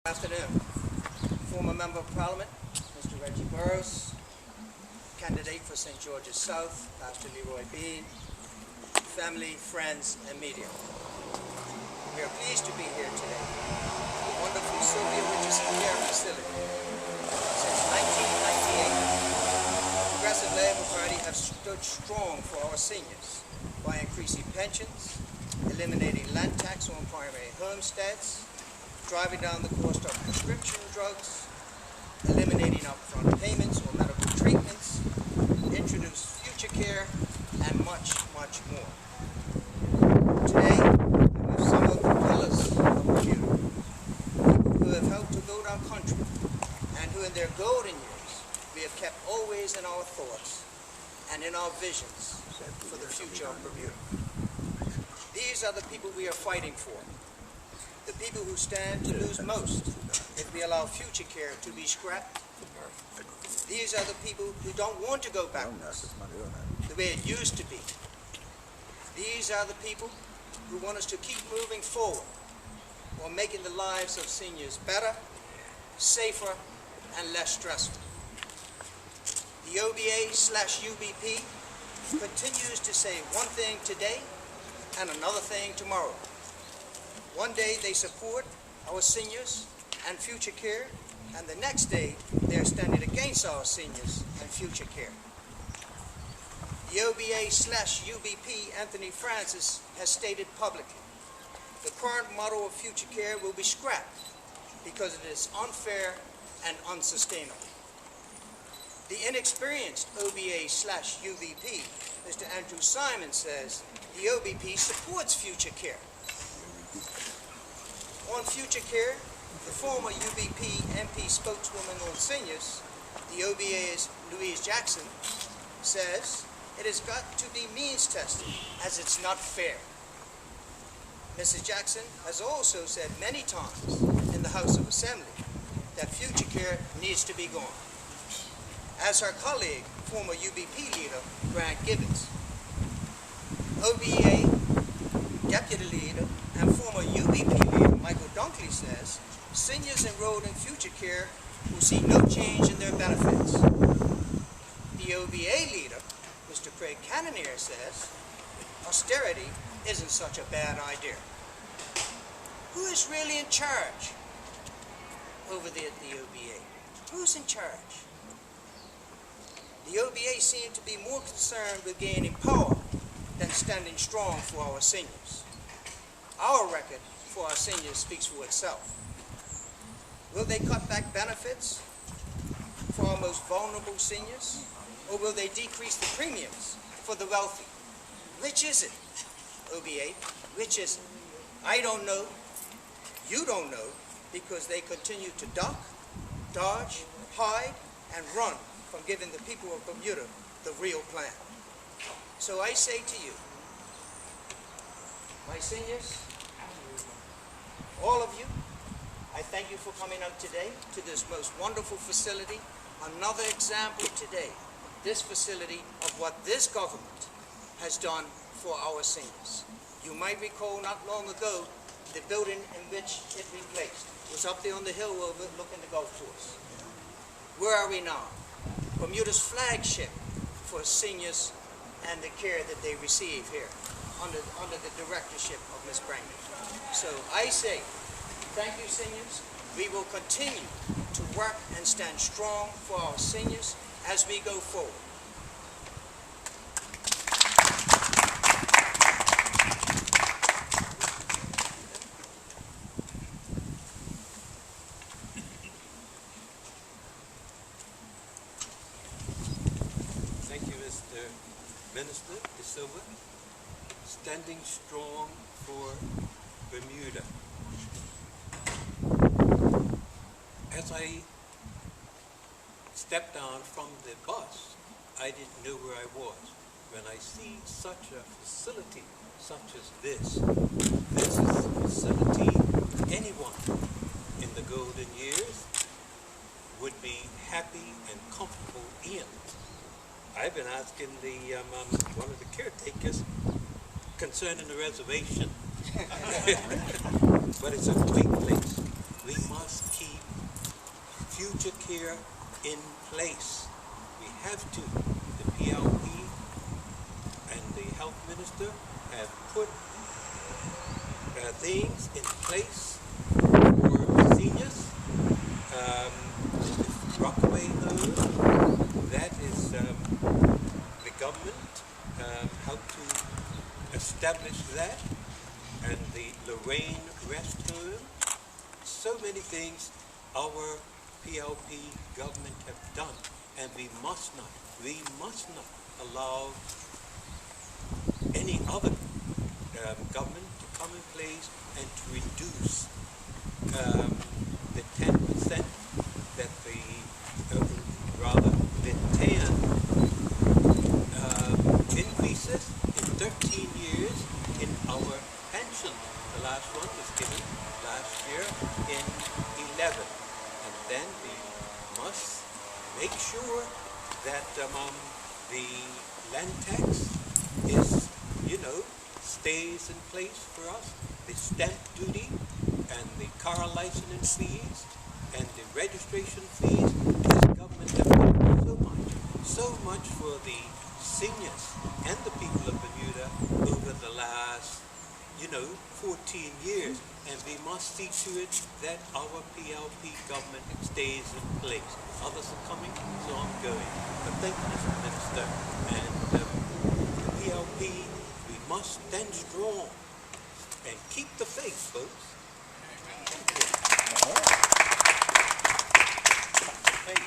Afternoon. Former Member of Parliament, Mr. Reggie Burrows, candidate for St. George's South, Pastor Leroy Bean, family, friends, and media. We are pleased to be here today at the wonderful Sylvia Richardson Care Facility. Since 1998, the Progressive Labour Party has stood strong for our seniors by increasing pensions, eliminating land tax on primary homesteads, driving down the cost of prescription drugs, eliminating upfront payments or medical treatments, introduce future care, and much, much more. Today, we have some of the pillars of Bermuda, people who have helped to build our country, and who in their golden years we have kept always in our thoughts and in our visions for the future of Bermuda. These are the people we are fighting for. The people who stand to lose most if we allow future care to be scrapped. These are the people who don't want to go backwards the way it used to be. These are the people who want us to keep moving forward while making the lives of seniors better, safer, and less stressful. The OBA/UBP continues to say one thing today and another thing tomorrow. One day they support our seniors and future care, and the next day they are standing against our seniors and future care. The OBA/UBP, Anthony Francis, has stated publicly, the current model of future care will be scrapped because it is unfair and unsustainable. The inexperienced OBA/UBP, Mr. Andrew Simon, says the OBP supports future care. On future care, the former UBP MP spokeswoman on seniors, the OBA's Louise Jackson, says it has got to be means tested as it's not fair. Mrs. Jackson has also said many times in the House of Assembly that future care needs to be gone. As her colleague, former UBP leader Grant Gibbons, OBA deputy leader and former UBP leader Michael Dunkley says seniors enrolled in future care will see no change in their benefits. The OBA leader, Mr. Craig Cannonier, says austerity isn't such a bad idea. Who is really in charge over there at the OBA? Who's in charge? The OBA seemed to be more concerned with gaining power than standing strong for our seniors. Our record for our seniors speaks for itself. Will they cut back benefits for our most vulnerable seniors? Or will they decrease the premiums for the wealthy? Which is it, OBA? Which is it? I don't know. You don't know, because they continue to duck, dodge, hide, and run from giving the people of Bermuda the real plan. So I say to you, my seniors, all of you, I thank you for coming out today to this most wonderful facility. Another example today, this facility, of what this government has done for our seniors. You might recall not long ago, the building in which it replaced was up there on the hill overlooking the golf course. Where are we now? Bermuda's flagship for seniors and the care that they receive here under the directorship of Ms. Brangman. So I say, thank you, seniors. We will continue to work and stand strong for our seniors as we go forward. Thank you, Mr. Minister De Silva. Standing strong for Bermuda. As I stepped down from the bus, I didn't know where I was. When I see such a facility such as this is a facility anyone in the golden years would be happy and comfortable in. I've been asking one of the caretakers concerning the reservation. But it's a great place. We must keep future care in place. We have to. The PLP and the health minister have put things in place for seniors. This Rockaway Home, that is the government helped to establish that, and the Lorraine Rest Home. So many things our PLP government have done, and we must not allow any other government to come in place and to reduce the 10% that the 10 increases in 13 years in our pension. The last one was given last year in 11. And then we must make sure that the land tax is, stays in place for us. The stamp duty and the car license fees and the registration fees. This government has done so much for the seniors and the people of Bermuda over the last 14 years, and we must see to it that our PLP government stays in place. Others are coming, so I'm going. But thank you, Mr. Minister, and the PLP, we must stand strong and keep the faith, folks. Thank you.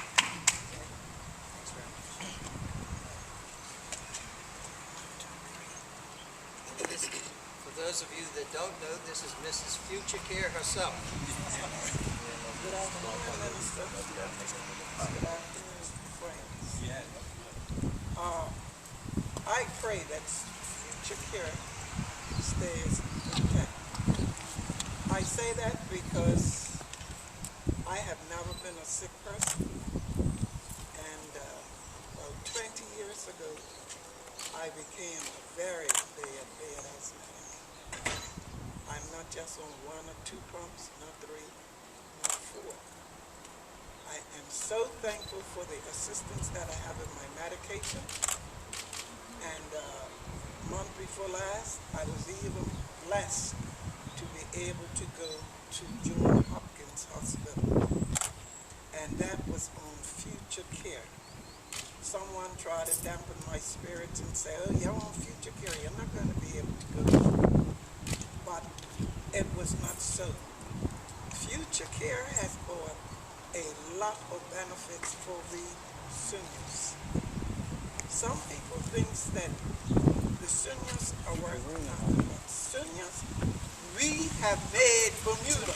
For those of you that don't know, this is Mrs. Future Care herself. Good afternoon, Minister. Good afternoon, friends. I pray that Future Care stays intact. I say that because I have never been a sick person, and about 20 years ago, I became a very bad asthmatic. I'm not just on 1 or 2 pumps, not 3, not 4. I am so thankful for the assistance that I have in my medication. And month before last, I was even blessed to be able to go to Johns Hopkins Hospital. And that was on Future Care. Someone tried to dampen my spirits and say, oh, you're on Future Care, you're not going to be able to go. But it was not so. Future Care has brought a lot of benefits for the seniors. Some people think that the seniors are worth nothing, but seniors, we have made Bermuda